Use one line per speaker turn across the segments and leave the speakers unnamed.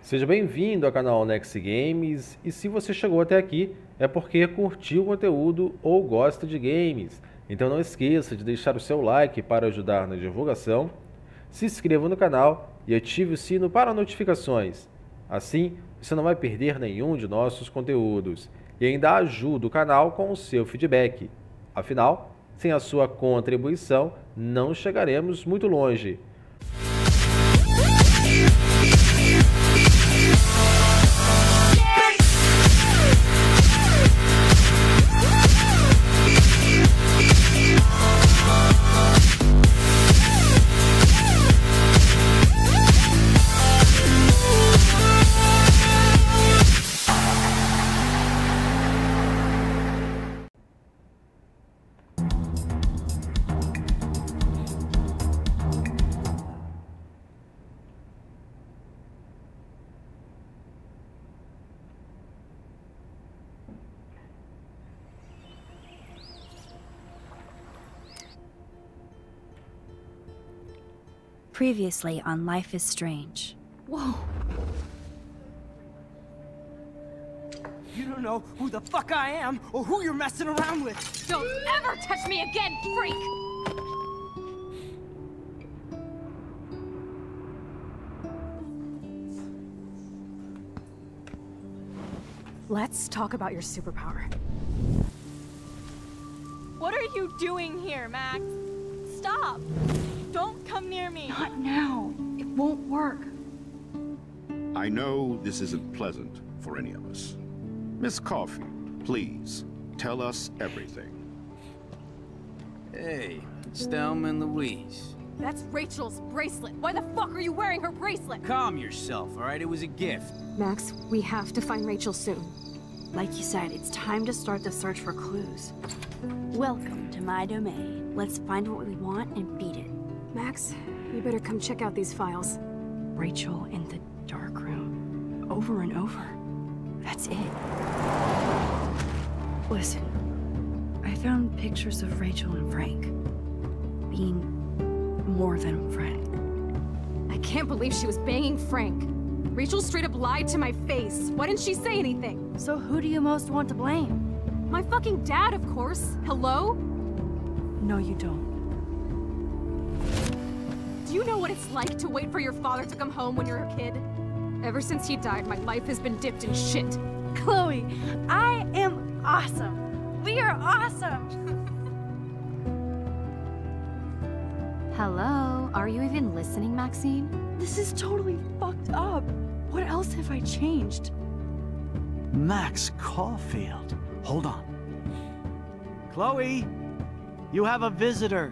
Seja bem-vindo ao canal Nexy Games, e se você chegou até aqui é porque curtiu o conteúdo ou gosta de games. Então não esqueça de deixar o seu like para ajudar na divulgação, se inscreva no canal e ative o sino para notificações. Assim, você não vai perder nenhum de nossos conteúdos e ainda ajuda o canal com o seu feedback. Afinal, sem a sua contribuição, não chegaremos muito longe.
Previously on Life is Strange.
Whoa. You don't know who the fuck I am or who you're messing around with.
Don't ever touch me again, freak!
Let's talk about your superpower.
What are you doing here, Max? Stop! Don't come near me!
Not now. It won't work.
I know this isn't pleasant for any of us. Miss Caulfield, please, tell us everything.
Hey, it's Thelma and Louise.
That's Rachel's bracelet! Why the fuck are you wearing her bracelet?
Calm yourself, all right? It was a gift.
Max, we have to find Rachel soon.
Like you said, it's time to start the search for clues. Welcome to my domain. Let's find what we want and beat it.
Max, you better come check out these files. Rachel in the dark room. Over and over. That's it.
Listen, I found pictures of Rachel and Frank being more than a friend.
I can't believe she was banging Frank. Rachel straight up lied to my face. Why didn't she say anything?
So who do you most want to blame?
My fucking dad, of course. Hello?
No, you don't.
Do you know what it's like to wait for your father to come home when you're a kid? Ever since he died, my life has been dipped in shit.
Chloe, I am awesome. We are awesome.
Hello? Are you even listening, Maxine?
This is totally fucked up. What else have I changed?
Max Caulfield. Hold on. Chloe, you have a visitor.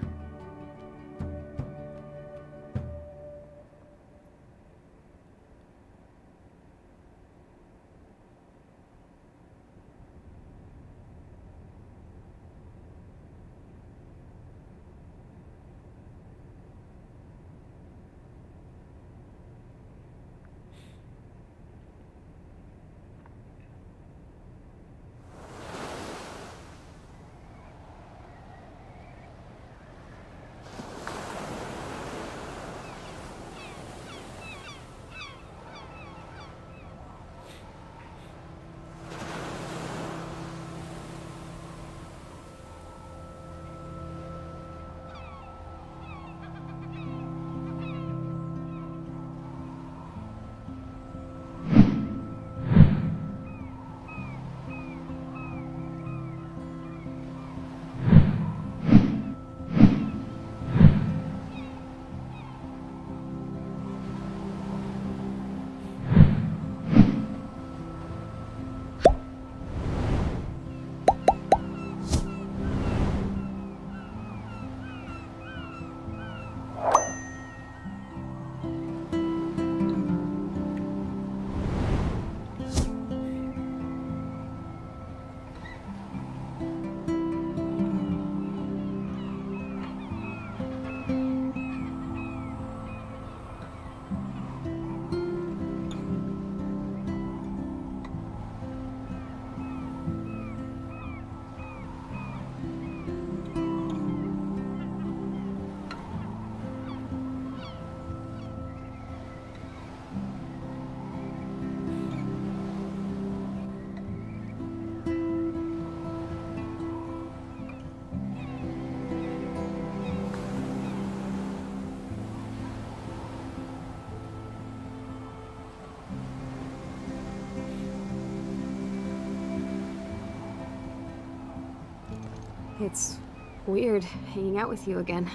It's weird hanging out with you again.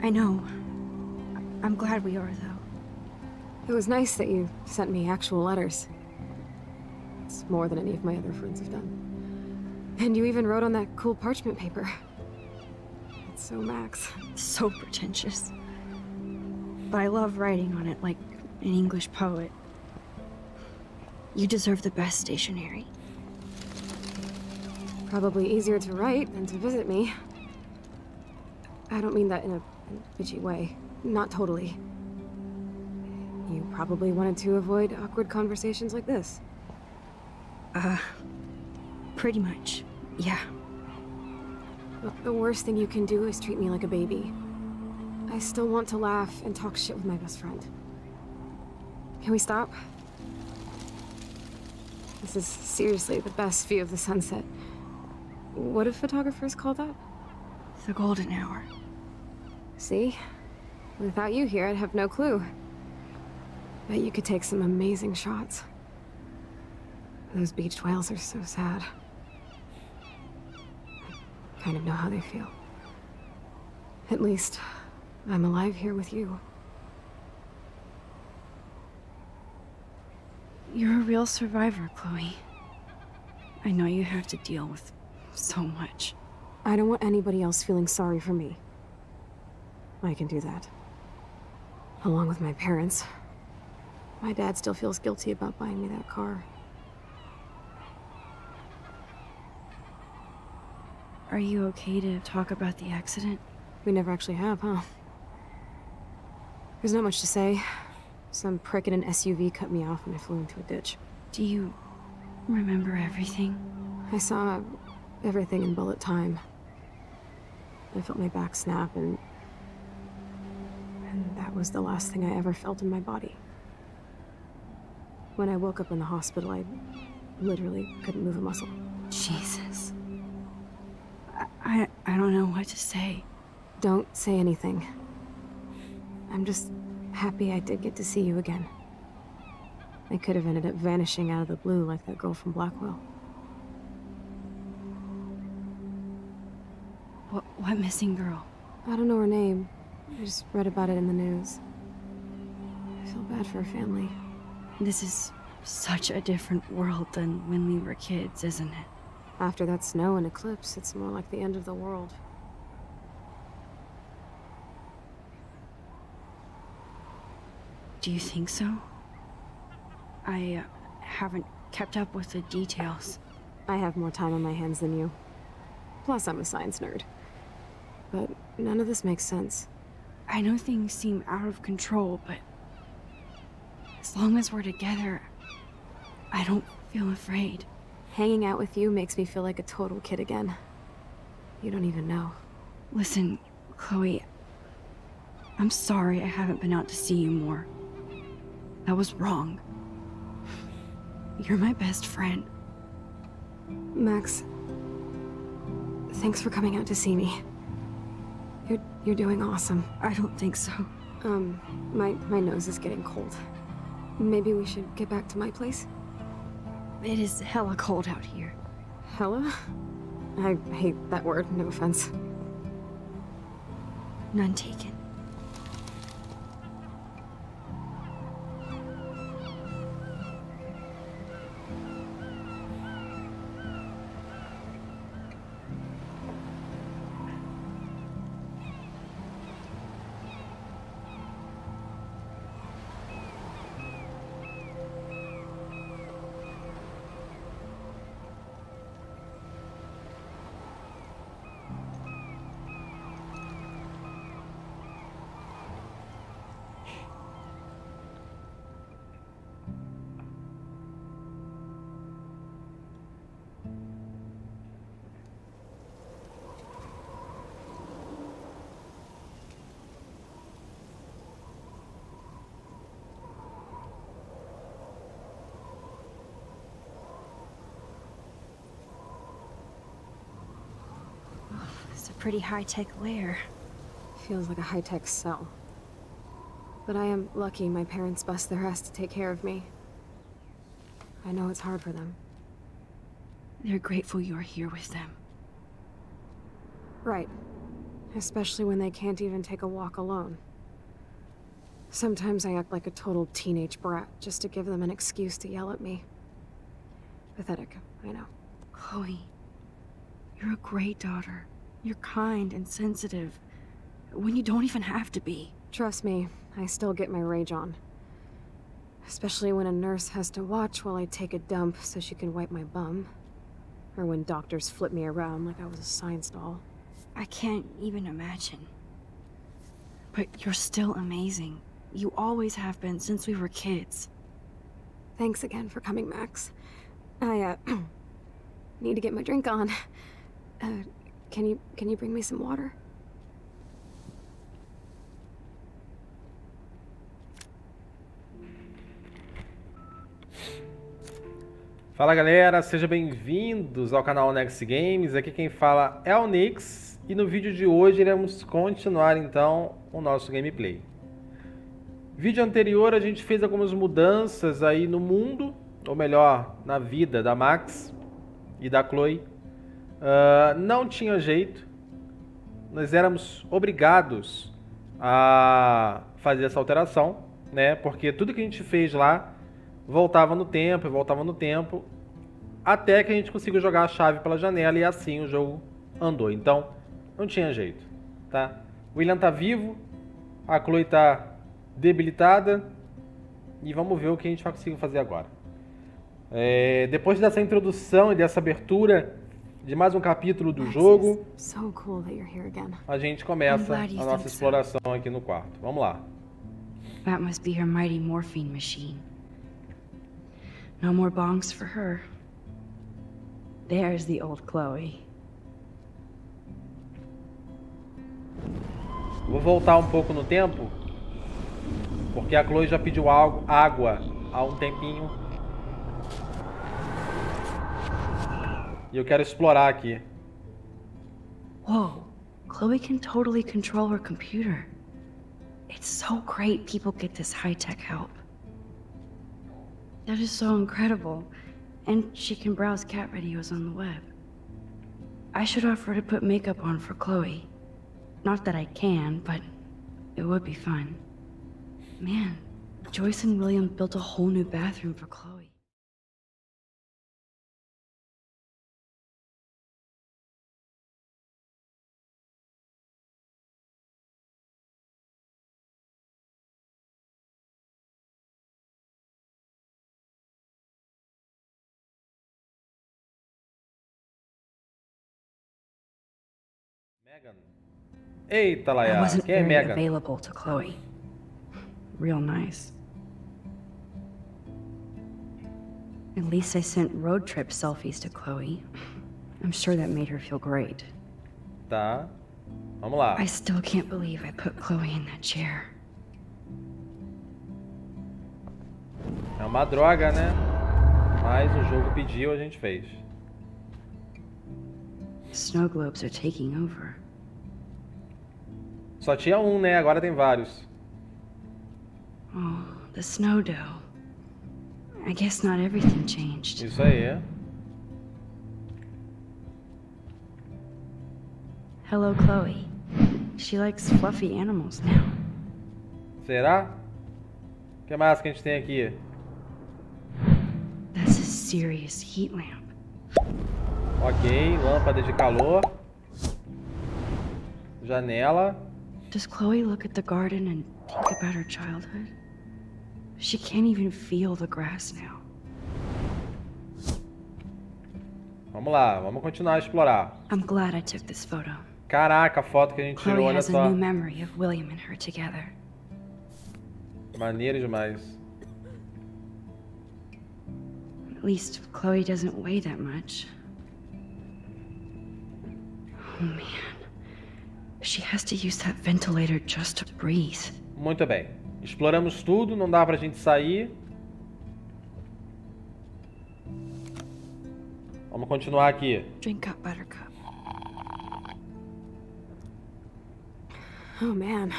I know. I'm glad we are, though.
It was nice that you sent me actual letters. It's more than any of my other friends have done. And you even wrote on that cool parchment paper. It's so Max.
So pretentious. But I love writing on it like an English poet. You deserve the best stationery.
Probably easier to write than to visit me. I don't mean that in a bitchy way. Not totally. You probably wanted to avoid awkward conversations like this.
Pretty much, yeah.
Look, the worst thing you can do is treat me like a baby. I still want to laugh and talk shit with my best friend. Can we stop? This is seriously the best view of the sunset. What do photographers call that?
The golden hour.
See? Without you here, I'd have no clue. Bet you could take some amazing shots. Those beached whales are so sad. I kind of know how they feel. At least, I'm alive here with you.
You're a real survivor, Chloe. I know you have to deal with so much.
I don't want anybody else feeling sorry for me. I can do that. Along with my parents. My dad still feels guilty about buying me that car.
Are you okay to talk about the accident?
We never actually have, huh? There's not much to say. Some prick in an SUV cut me off and I flew into a ditch.
Do you remember everything?
I saw everything in bullet time. I felt my back snap and that was the last thing I ever felt in my body. When I woke up in the hospital, I literally couldn't move a muscle.
Jesus. I don't know what to say.
Don't say anything. I'm just happy I did get to see you again. I could have ended up vanishing out of the blue like that girl from Blackwell.
What missing girl?
I don't know her name. I just read about it in the news. I feel bad for her family.
This is such a different world than when we were kids, isn't it?
After that snow and eclipse, it's more like the end of the world.
Do you think so? I haven't kept up with the details.
I have more time on my hands than you. Plus, I'm a science nerd. But none of this makes sense.
I know things seem out of control, but as long as we're together, I don't feel afraid.
Hanging out with you makes me feel like a total kid again. You don't even know.
Listen, Chloe, I'm sorry I haven't been out to see you more. That was wrong. You're my best friend.
Max, thanks for coming out to see me. You're doing awesome.
I don't think so.
My nose is getting cold. Maybe we should get back to my place?
It is hella cold out here.
Hella? I hate that word, no offense.
None taken. It's a pretty high-tech lair.
Feels like a high-tech cell. But I am lucky my parents bust their ass to take care of me. I know it's hard for them.
They're grateful you're here with them.
Right. Especially when they can't even take a walk alone. Sometimes I act like a total teenage brat just to give them an excuse to yell at me. Pathetic, I know.
Chloe, you're a great daughter. You're kind and sensitive, when you don't even have to be.
Trust me, I still get my rage on. Especially when a nurse has to watch while I take a dump so she can wipe my bum. Or when doctors flip me around like I was a science doll.
I can't even imagine. But you're still amazing. You always have been since we were kids.
Thanks again for coming, Max. I, need to get my drink on. Can you bring me some water?
Fala galera, sejam bem-vindos ao canal Nexy Games. Aqui quem fala é o Nix e no vídeo de hoje iremos continuar então o nosso gameplay. Vídeo anterior a gente fez algumas mudanças aí no mundo, ou melhor, na vida da Max e da Chloe. Não tinha jeito, nós éramos obrigados a fazer essa alteração, né? Porque tudo que a gente fez lá voltava no tempo, até que a gente conseguiu jogar a chave pela janela e assim o jogo andou. Então, não tinha jeito, tá? O William tá vivo, a Chloe tá debilitada e vamos ver o que a gente vai conseguir fazer agora. Depois dessa introdução e dessa abertura de mais um capítulo do jogo, a gente começa a nossa exploração aqui no quarto. Vamos lá.
That must be her mighty morphine machine. No more bongs for her. There's the old Chloe.
Vou voltar um pouco no tempo, porque a Chloe já pediu água há um tempinho. E eu quero explorar aqui.
Whoa, Chloe can totally control her computer. It's so great people get this high-tech help. That is so incredible. And she can browse cat videos on the web. I should offer to put makeup on for Chloe. Not that I can, but it would be fun. Man, Joyce and William built a whole new bathroom for Chloe.
Megan. Eita, Laia.
I wasn't
Quem é
very
Megan?
available to Chloe. Real nice. At least I sent road trip selfies to Chloe. I'm sure that made her feel great.
Tá. Vamos lá.
I still can't believe I put Chloe in that chair.
É uma droga, né? Mas o jogo pediu, a gente fez.
Snow globes are taking over.
Só tinha um, né? Agora tem vários.
Oh, the snow dough. I guess not everything changed.
Isso aí.
Hello, Chloe. She likes fluffy animals now.
Será? O que mais que a gente tem aqui?
That's a serious heat lamp.
Ok, lâmpada de calor. Janela.
Does Chloe look at the garden and think about her childhood? She can't even feel the grass now.
Vamos lá, vamos continuar a explorar.
I'm glad I took this photo.
Caraca, a foto que a gente tirou,
Chloe
olha
has a
só.
new memory of William and her together.
Maneiro demais.
At least Chloe doesn't weigh that much. Oh man. She has to use that ventilator just to breathe.
Muito bem. Exploramos tudo, não dá pra gente sair. Vamos continuar aqui.
Drink up, Buttercup.
Oh man.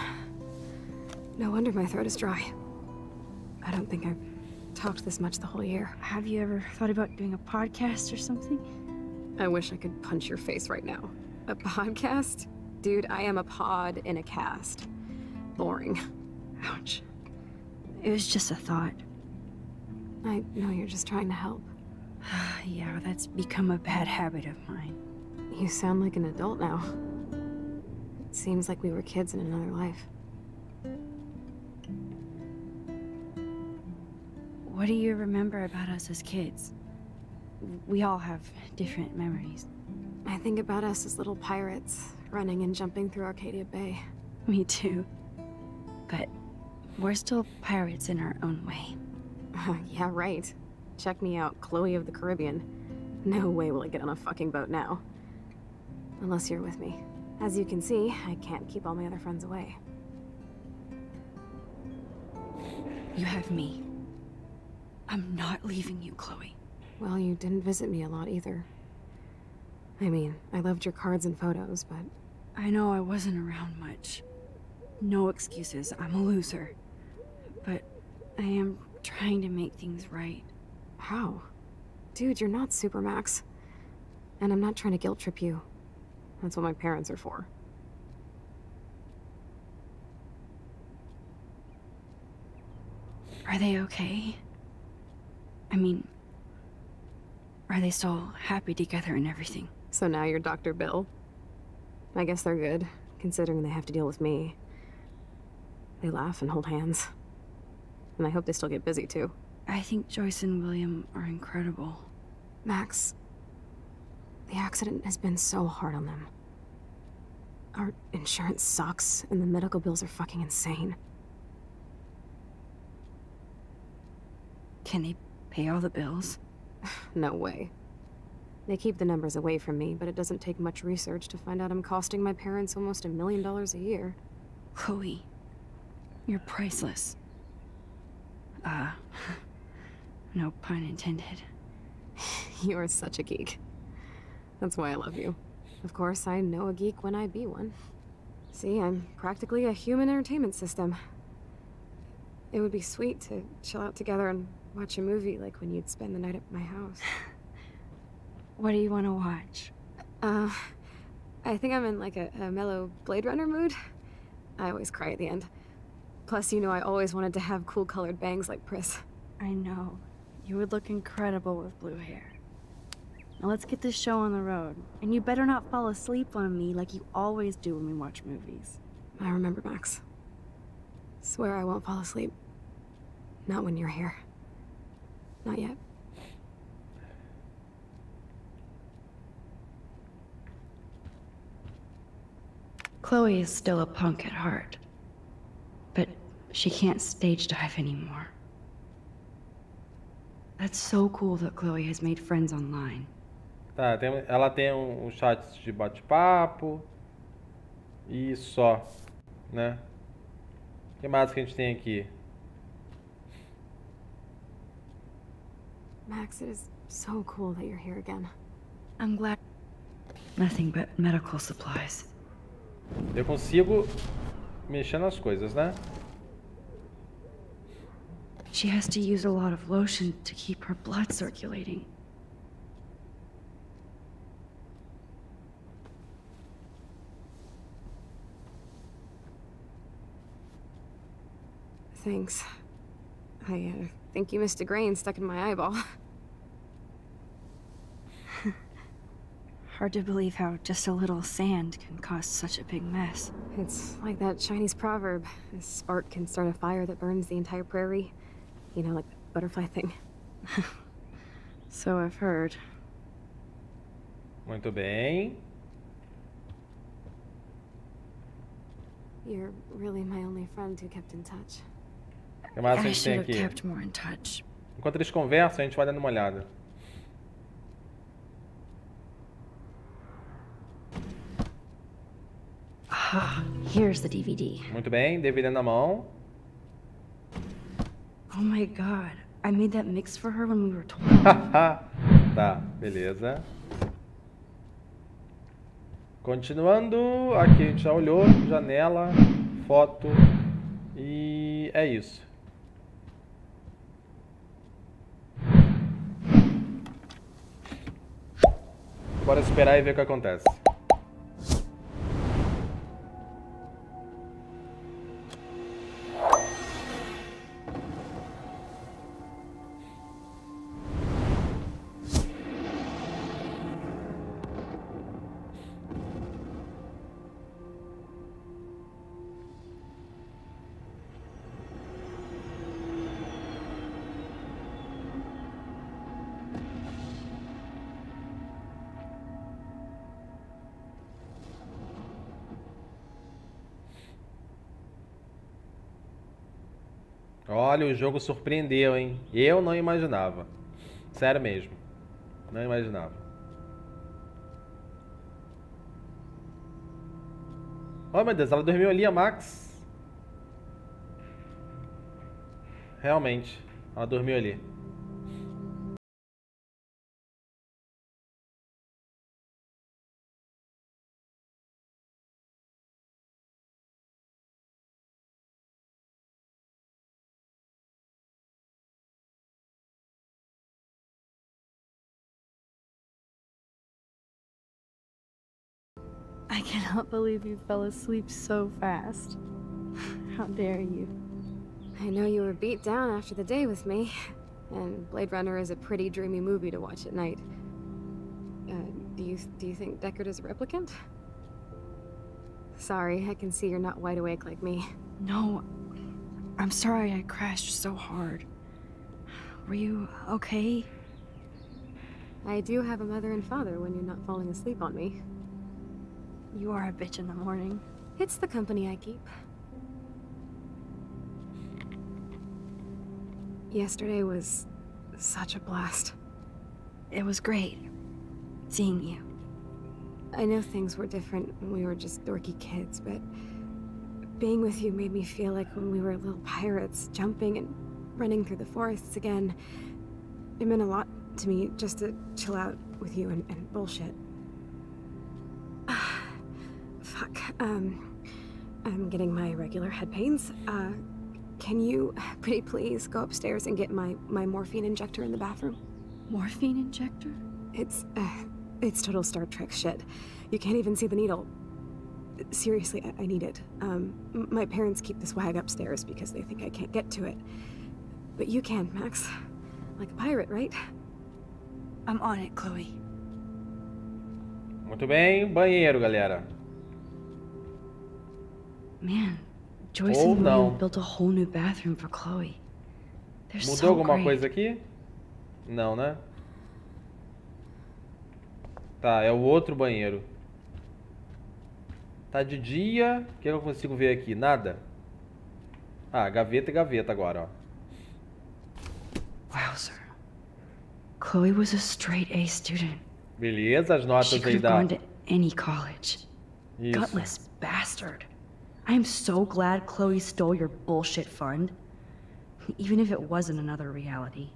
No wonder my throat is dry. I don't think I've talked this much the whole year.
Have you ever thought about doing a podcast or something?
I wish I could punch your face right now. A podcast? Dude, I am a pod in a cast. Boring.
Ouch. It was just a thought.
I know you're just trying to help.
Yeah, that's become a bad habit of mine.
You sound like an adult now. It seems like we were kids in another life.
What do you remember about us as kids? We all have different memories.
I think about us as little pirates, running and jumping through Arcadia Bay.
Me too. But we're still pirates in our own way.
Yeah, right. Check me out, Chloe of the Caribbean. No way will I get on a fucking boat now. Unless you're with me. As you can see, I can't keep all my other friends away.
You have me. I'm not leaving you, Chloe.
Well, you didn't visit me a lot either. I mean, I loved your cards and photos, but...
I know I wasn't around much. No excuses, I'm a loser. But I am trying to make things right.
How? Dude, you're not Supermax. And I'm not trying to guilt trip you. That's what my parents are for.
Are they okay? I mean, are they still happy together and everything?
So now you're Dr. Bill? I guess they're good, considering they have to deal with me. They laugh and hold hands. And I hope they still get busy, too.
I think Joyce and William are incredible.
Max, the accident has been so hard on them. Our insurance sucks, and the medical bills are fucking insane.
Can they pay all the bills?
No way. They keep the numbers away from me, but it doesn't take much research to find out I'm costing my parents almost $1 million a year.
Chloe, you're priceless. No pun intended.
You are such a geek. That's why I love you. Of course, I know a geek when I be one. See, I'm practically a human entertainment system. It would be sweet to chill out together and watch a movie like when you'd spend the night at my house.
What do you want to watch?
I think I'm in like a mellow Blade Runner mood. I always cry at the end. Plus, you know I always wanted to have cool colored bangs like Pris.
I know. You would look incredible with blue hair. Now let's get this show on the road. And you better not fall asleep on me like you always do when we watch movies.
I remember, Max. Swear I won't fall asleep. Not when you're here. Not yet.
Chloe is still a punk at heart. But she can't stage dive anymore. That's so cool that Chloe has made friends online.
Tá, ela tem um chat de bate-papo. E só, né? O que mais que a gente tem aqui?
Max, it is so cool that you're here again.
I'm glad. Nothing but medical supplies.
Eu consigo mexer nas coisas, né?
She has to use a lot of lotion to keep her blood circulating.
Thanks. I think you missed a grain stuck in my eyeball.
Hard to believe how just a little sand can cause such a big mess.
It's like that Chinese proverb. A spark can start a fire that burns the entire prairie. You know, like the butterfly thing.
So I've heard.
Muito bem.
You're really my only friend who kept in touch.
O que mais a
I
gente
should
tem
have
aqui?
kept more in touch.
Enquanto eles conversam, a gente vai dando uma olhada.
Ah, here's the DVD.
Muito bem, DVD na mão.
Oh my god, I made that mix for her when we were 12.
Tá, beleza. Continuando, aqui a gente já olhou, janela, foto e é isso. Bora esperar e ver o que acontece. Olha, o jogo surpreendeu, hein? Eu não imaginava. Sério mesmo. Não imaginava. Oh, meu Deus, ela dormiu ali, a Max. Realmente, ela dormiu ali.
I cannot believe you fell asleep so fast. How dare you?
I know you were beat down after the day with me, and Blade Runner is a pretty dreamy movie to watch at night. Do you think Deckard is a replicant? Sorry, I can see you're not wide awake like me.
No, I'm sorry I crashed so hard. Were you okay?
I do have a mother and father when you're not falling asleep on me.
You are a bitch in the morning.
It's the company I keep. Yesterday was such a blast.
It was great seeing you.
I know things were different when we were just dorky kids, but being with you made me feel like when we were little pirates, jumping and running through the forests again. It meant a lot to me just to chill out with you and bullshit. Fuck, I'm getting my regular head pains. Can you, pretty please, go upstairs and get my morphine injector in the bathroom?
Morphine injector?
It's total Star Trek shit. You can't even see the needle. Seriously, I need it. My parents keep this wag upstairs because they think I can't get to it. But you can, Max. Like a pirate, right?
I'm on it, Chloe.
Muito bem, banheiro, galera.
Man, Joyce and William built a whole new bathroom for Chloe. They're
Mudou
so
alguma
great.
coisa aqui? Não, né? Tá, é o outro banheiro. Tá de dia. O que eu consigo ver aqui? Nada. Ah, gaveta e gaveta agora, ó.
Wow, sir. Chloe was a straight A student.
Beleza, as notas
She could
aí
have
da...
gone to any college.
Isso.
Gutless bastard. I am so glad Chloe stole your bullshit fund. Even if it wasn't another reality.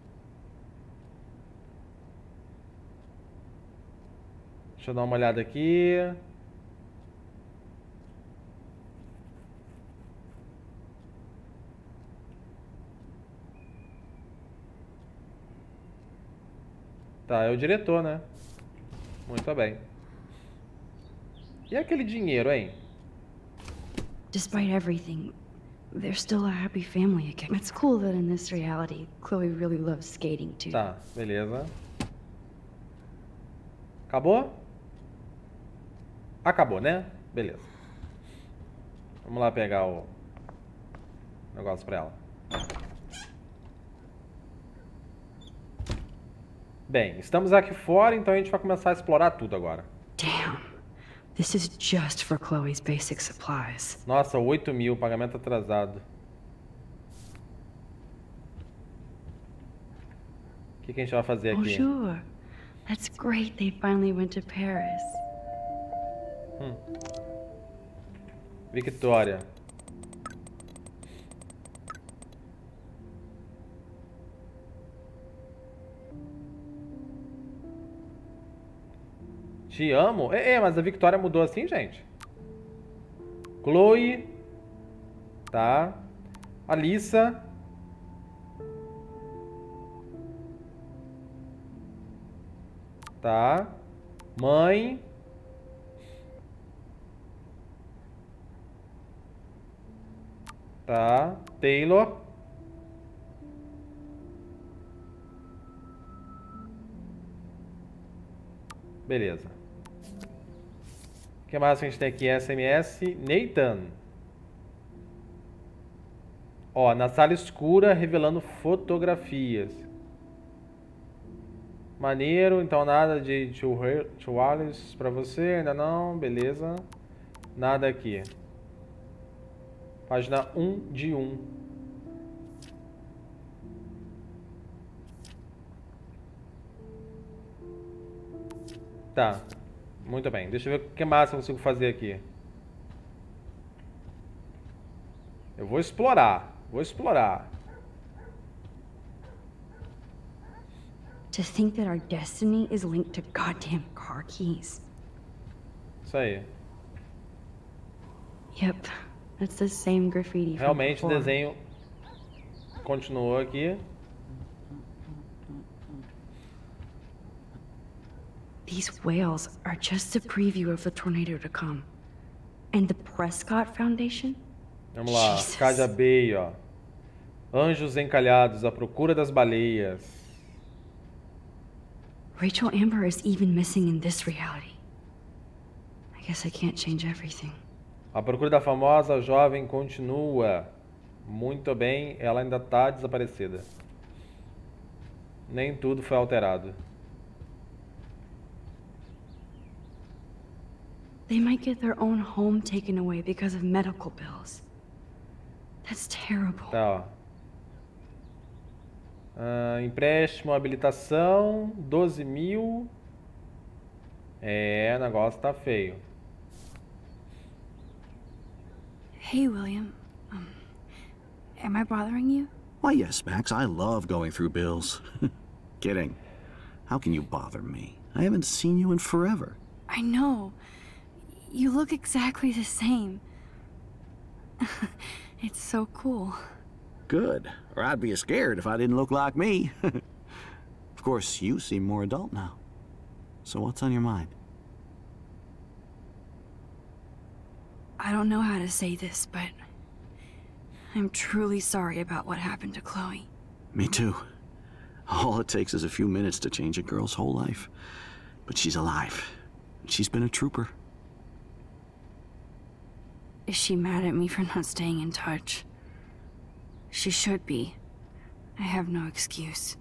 Deixa eu dar uma olhada aqui. Tá, é o diretor, né? Muito bem. E aquele dinheiro, hein?
Despite everything, they're still a happy family again. It's cool that in this reality, Chloe really loves skating too.
Tá, beleza. Acabou? Acabou, né? Beleza. Vamos lá pegar o negócio pra ela. Bem, estamos aqui fora, então a gente vai começar a explorar tudo agora.
Damn. This is just for Chloe's basic supplies.
Nossa, 8.000, pagamento atrasado. O que a gente vai fazer aqui?
Bonjour. That's great they finally went to Paris.
Victoria. Te amo? Mas a Victoria mudou assim, gente? Chloe. Tá. Alissa. Tá. Mãe. Tá. Taylor. Beleza. O que mais a gente tem aqui? SMS. Nathan. Ó, na sala escura, revelando fotografias. Maneiro, então nada de tutorials pra você, ainda não, beleza. Nada aqui. Página 1 de 1. Tá. Muito bem. Deixa eu ver o que mais eu consigo fazer aqui. Eu vou explorar. Vou explorar.
To think that our destiny is linked to goddamn car keys.
Isso aí.
Yep, that's the same graffiti from
Realmente o
before.
desenho continuou aqui.
These whales are just a preview of the tornado to come. And the Prescott Foundation?
Vamos lá,
Jesus.
Arcadia Bay, ó. Anjos encalhados à procura das baleias.
Rachel Amber is even missing in this reality. I guess I can't change everything.
A procura da famosa jovem continua. Muito bem, ela ainda está desaparecida. Nem tudo foi alterado.
They might get their own home taken away because of medical bills. That's terrible.
Tá, ó. Empréstimo, habilitação, 12 mil. É, o negócio tá feio.
Hey, William. Am I bothering you?
Why, yes, Max. I love going through bills. Kidding. How can you bother me? I haven't seen you in forever.
I know. You look exactly the same. It's so cool.
Good. Or I'd be scared if I didn't look like me. Of course, you seem more adult now. So what's on your mind?
I don't know how to say this, but I'm truly sorry about what happened to Chloe.
Me too. All it takes is a few minutes to change a girl's whole life. But she's alive. She's been a trooper.
Is she mad at me for not staying in touch? She should be. I have no excuse.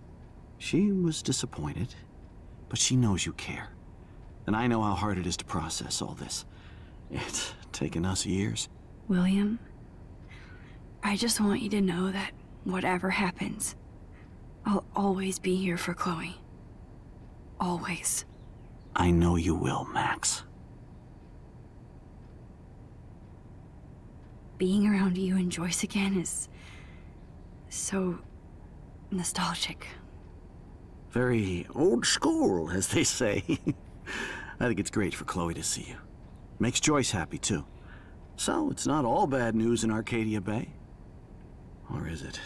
She was disappointed, but she knows you care. And I know how hard it is to process all this. It's taken us years.
William, I just want you to know that whatever happens, I'll always be here for Chloe. Always.
I know you will, Max.
Being around you and Joyce again is so nostalgic.
Very old school, as they say. I think it's great for Chloe to see you. Makes Joyce happy, too. So, it's not all bad news in Arcadia Bay. Or is it?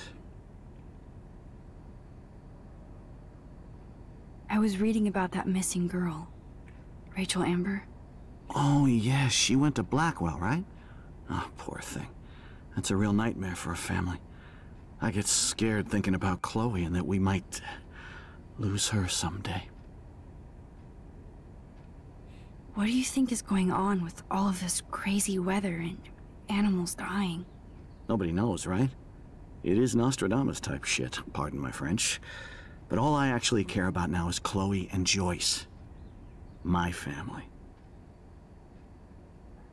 I was reading about that missing girl. Rachel Amber.
Oh, yes, she went to Blackwell, right? Oh, poor thing. That's a real nightmare for a family. I get scared thinking about Chloe and that we might lose her someday.
What do you think is going on with all of this crazy weather and animals dying?
Nobody knows, right? It is Nostradamus-type shit, pardon my French. But all I actually care about now is Chloe and Joyce. My family.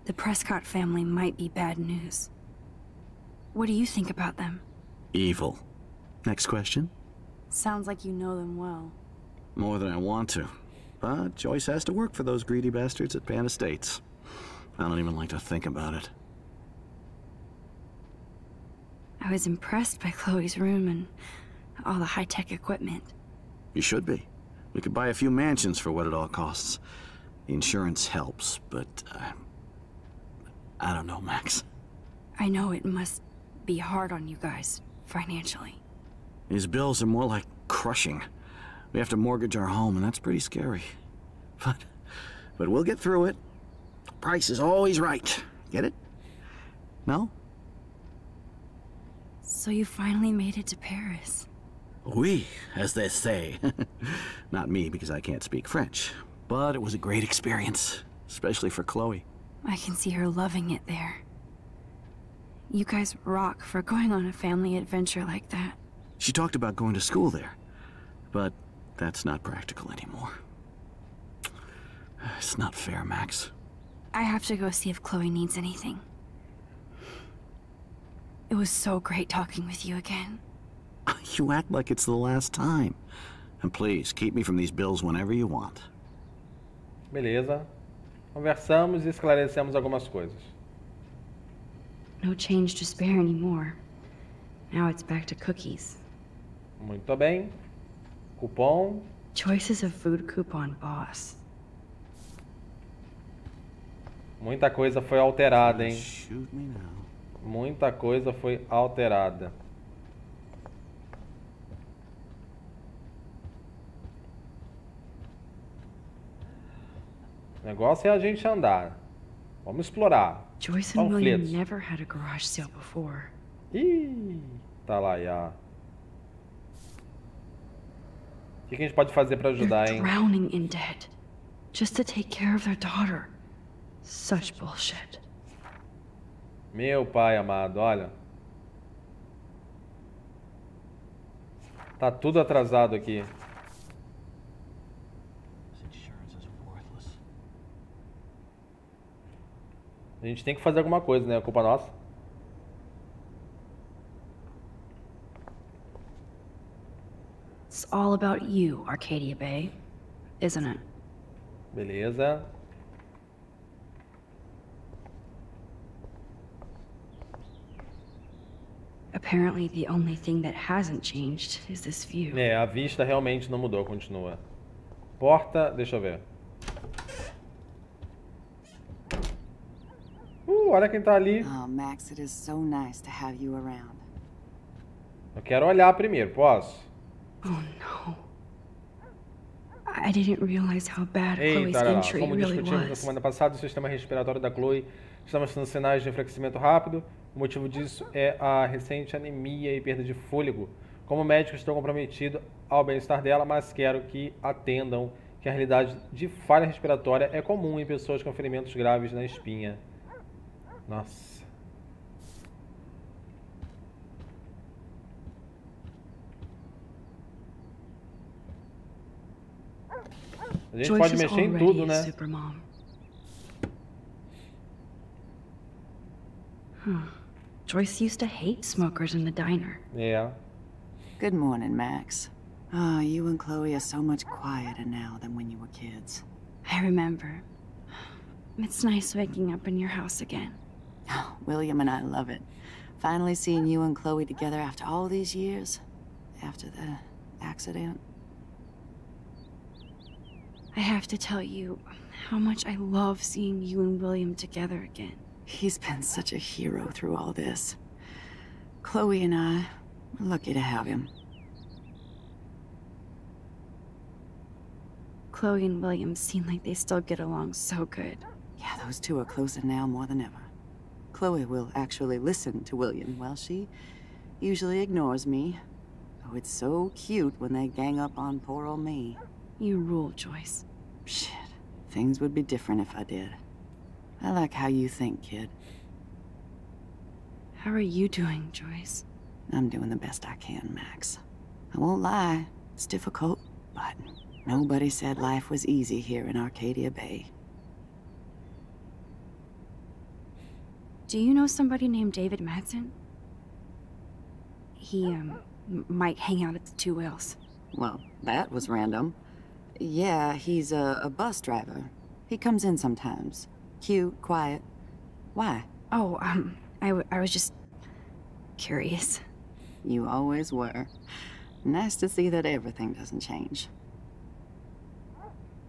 The Prescott family might be bad news. What do you think about them?
Evil. Next question?
Sounds like you know them well.
More than I want to. But Joyce has to work for those greedy bastards at Pan Estates. I don't even like to think about it.
I was impressed by Chloe's room and all the high-tech equipment.
You should be. We could buy a few mansions for what it all costs. The insurance helps, but I don't know, Max.
I know it must be hard on you guys, financially.
These bills are more like crushing. We have to mortgage our home, and that's pretty scary. But we'll get through it. Price is always right. Get it? No?
So you finally made it to Paris.
Oui, as they say. Not me, because I can't speak French. But it was a great experience, especially for Chloe.
I can see her loving it there. You guys rock for going on a family adventure like that.
She talked about going to school there, but that's not practical anymore. It's not fair, Max.
I have to go see if Chloe needs anything. It was so great talking with you again.
You act like it's the last time. And please, keep me from these bills whenever you want.
Beleza. Conversamos e esclarecemos algumas coisas.
No change to spare anymore. Now it's back to cookies.
Muito bem. Cupom.
Choices of food coupon boss.
Muita coisa foi alterada, hein?
Shoot me now.
Muita coisa foi alterada. O negócio é a gente andar. Vamos explorar.
Joyce and William
Panfletos.
never had a garage sale before.
Ih, tá lá já. O que a gente pode fazer pra ajudar,
They're
hein?
drowning in debt. Just to take care of their daughter. Such bullshit.
Meu pai amado, olha. Tá tudo atrasado aqui. A gente tem que fazer alguma coisa, né? É culpa nossa.
It's all about you, Arcadia Bay, isn't it?
Beleza.
Apparently the only thing that hasn't changed is this view.
É, a vista realmente não mudou, continua. Porta, deixa eu ver. Olha quem tá ali.
Oh, Max, it is so nice to have you around.
Eu quero olhar primeiro, posso?
Oh no. I didn't realize how bad Chloe's
Eita, lá.
injury
Como
really
discutimos na
was.
semana passada, o sistema respiratório da Chloe está mostrando sinais de enfraquecimento rápido. O motivo disso é a recente anemia e perda de fôlego. Como médico, estou comprometido ao bem-estar dela, mas quero que atendam que a realidade de falha respiratória é comum em pessoas com ferimentos graves na espinha. Nossa. A gente
Joyce
pode
is
mexer em
already
tudo,
a
né?
supermom. Joyce used to hate smokers in the diner.
É.
Good morning, Max. Oh, you and Chloe are so much quieter now than when you were kids.
I remember. It's nice waking up in your house again.
Oh, William and I love it. Finally seeing you and Chloe together after all these years. After the accident.
I have to tell you how much I love seeing you and William together again.
He's been such a hero through all this. Chloe and I, we're lucky to have him.
Chloe and William seem like they still get along so good.
Yeah, those two are closer now more than ever. Chloe will actually listen to William, while she usually ignores me. Oh, it's so cute when they gang up on poor old me.
You rule, Joyce.
Shit, things would be different if I did. I like how you think, kid.
How are you doing, Joyce?
I'm doing the best I can, Max. I won't lie, it's difficult, but nobody said life was easy here in Arcadia Bay.
Do you know somebody named David Madsen? He, might hang out at the Two Whales.
Well, that was random. Yeah, he's a bus driver. He comes in sometimes. Cute, quiet. Why?
Oh, I was just curious.
You always were. Nice to see that everything doesn't change.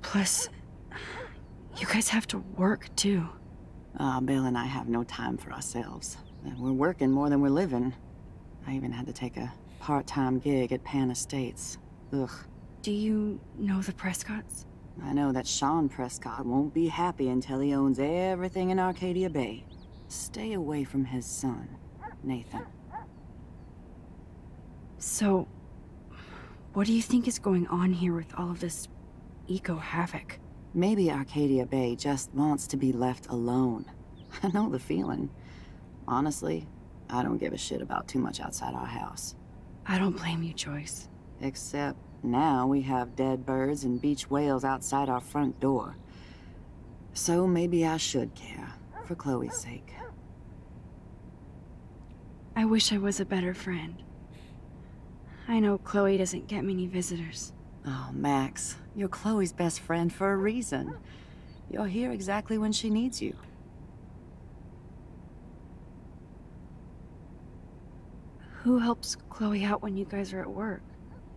Plus, you guys have to work, too.
Bill and I have no time for ourselves. We're working more than we're living. I even had to take a part-time gig at Pan Estates. Ugh.
Do you know the Prescotts?
I know that Sean Prescott won't be happy until he owns everything in Arcadia Bay. Stay away from his son, Nathan.
So, what do you think is going on here with all of this eco-havoc?
Maybe Arcadia Bay just wants to be left alone. I know the feeling. Honestly, I don't give a shit about too much outside our house.
I don't blame you, Joyce.
Except now we have dead birds and beach whales outside our front door. So maybe I should care, for Chloe's sake.
I wish I was a better friend. I know Chloe doesn't get many visitors.
Oh, Max, you're Chloe's best friend for a reason. You're here exactly when she needs you.
Who helps Chloe out when you guys are at work?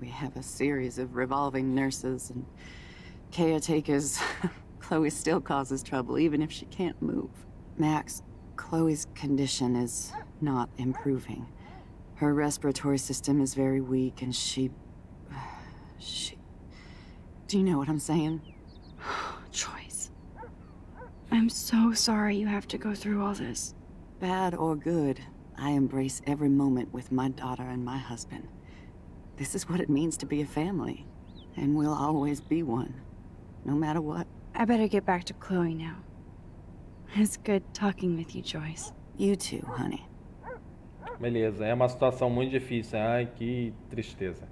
We have a series of revolving nurses and caretakers. Chloe still causes trouble, even if she can't move. Max, Chloe's condition is not improving. Her respiratory system is very weak, and she... Do you know what I'm saying?
Joyce. I'm so sorry you have to go through all this.
Bad or good, I embrace every moment with my daughter and my husband. This is what it means to be a family, and we'll always be one, no matter what.
I better get back to Chloe now. It's good talking with you, Joyce.
You too, honey.
Beleza, é uma situação muito difícil. Ai, que tristeza.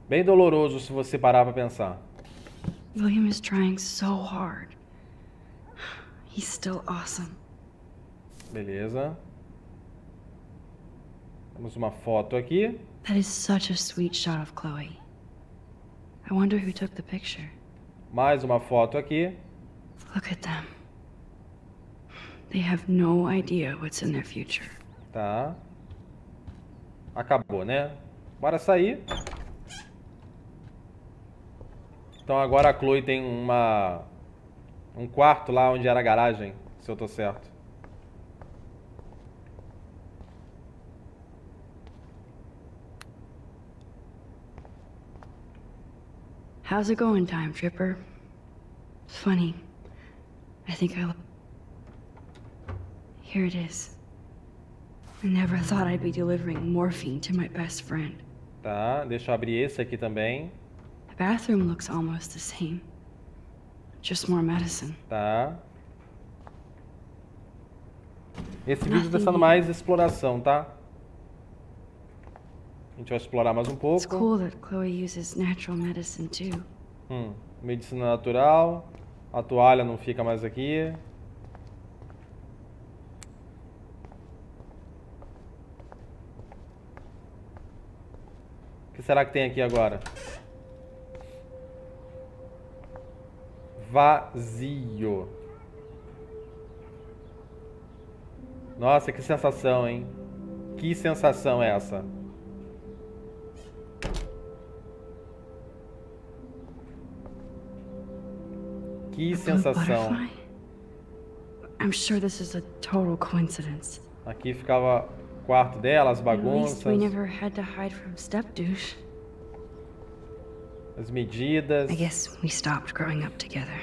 Bem doloroso se você parar pra pensar.
William is trying so hard. He's still awesome.
Beleza. Temos uma foto aqui.
That is such a sweet shot of Chloe. I wonder who took the picture.
Mais uma foto aqui.
Look at them. They have no idea what's in their future.
Tá. Acabou, né? Bora sair. Então agora a Chloe tem um quarto lá onde era a garagem, se eu tô certo.
How's it going, Time Tripper? Funny. I think Here it is. I never thought I'd be delivering morphine to my best friend.
Tá, deixa eu abrir esse aqui também.
The bathroom looks almost the same. Just more medicine.
Tá. Esse vídeo tá sendo mais exploração, tá? A gente vai explorar mais um pouco.
It's cool that Chloe uses natural medicine too.
Medicina natural. A toalha não fica mais aqui. O que será que tem aqui agora? Vazio. Nossa, que sensação, hein? Que sensação é essa? Que sensação.
I'm sure this is a total coincidence.
Aqui ficava o quarto dela, as bagunças.
At least we never had to hide from step-douche.
As medidas.
I guess we stopped growing up together.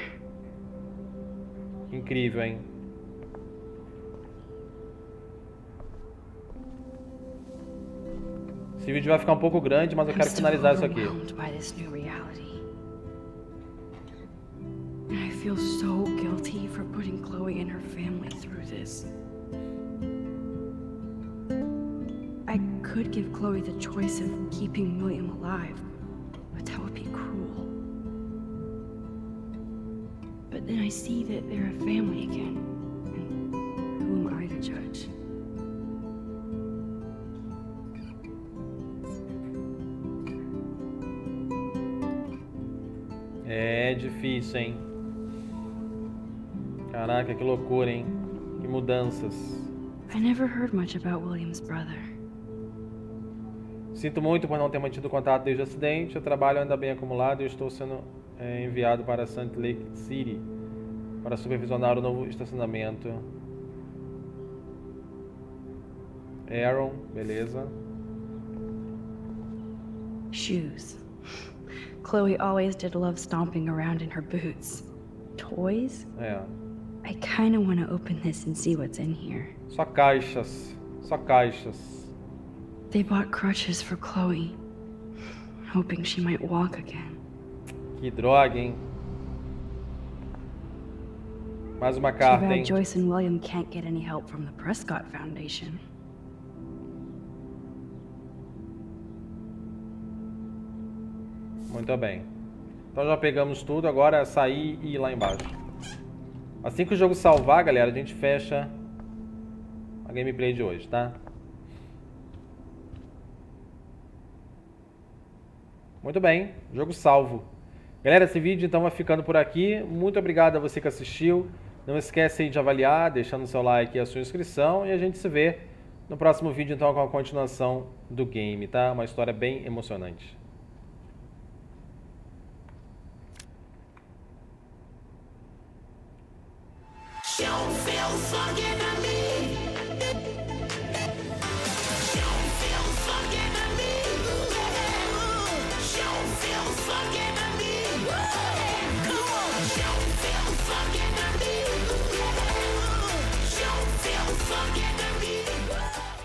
Incrível, hein? Esse vídeo vai ficar um pouco grande, mas eu quero finalizar isso aqui.
I feel so guilty for putting Chloe and her family through this. I could give Chloe the choice of keeping William alive, but that would be cruel. But then I see that they're a family again, and who am I to judge?
É difícil, hein? Caraca, que loucura, hein? Que mudanças.
I never heard much about William's brother.
Sinto muito por não ter mantido contato desde o acidente. O trabalho anda bem acumulado e eu estou sendo enviado para Salt Lake City para supervisionar o novo estacionamento. Aaron, beleza.
Shoes. Chloe always did love stomping around in her boots. Toys?
É.
I kind of want to open this and see what's in here.
Só caixas. Só caixas.
They bought crutches for Chloe, hoping she might walk again.
Que droga, hein? Mais uma carta, hein?
Joyce and William can't get any help from the Prescott Foundation.
Muito bem. Então já pegamos tudo, agora é sair e ir lá embaixo. Assim que o jogo salvar, galera, a gente fecha a gameplay de hoje, tá? Muito bem, jogo salvo. Galera, esse vídeo então vai ficando por aqui. Muito obrigado a você que assistiu. Não esquece aí de avaliar, deixando o seu like e a sua inscrição. E a gente se vê no próximo vídeo então com a continuação do game, tá? Uma história bem emocionante.
Don't feel fucking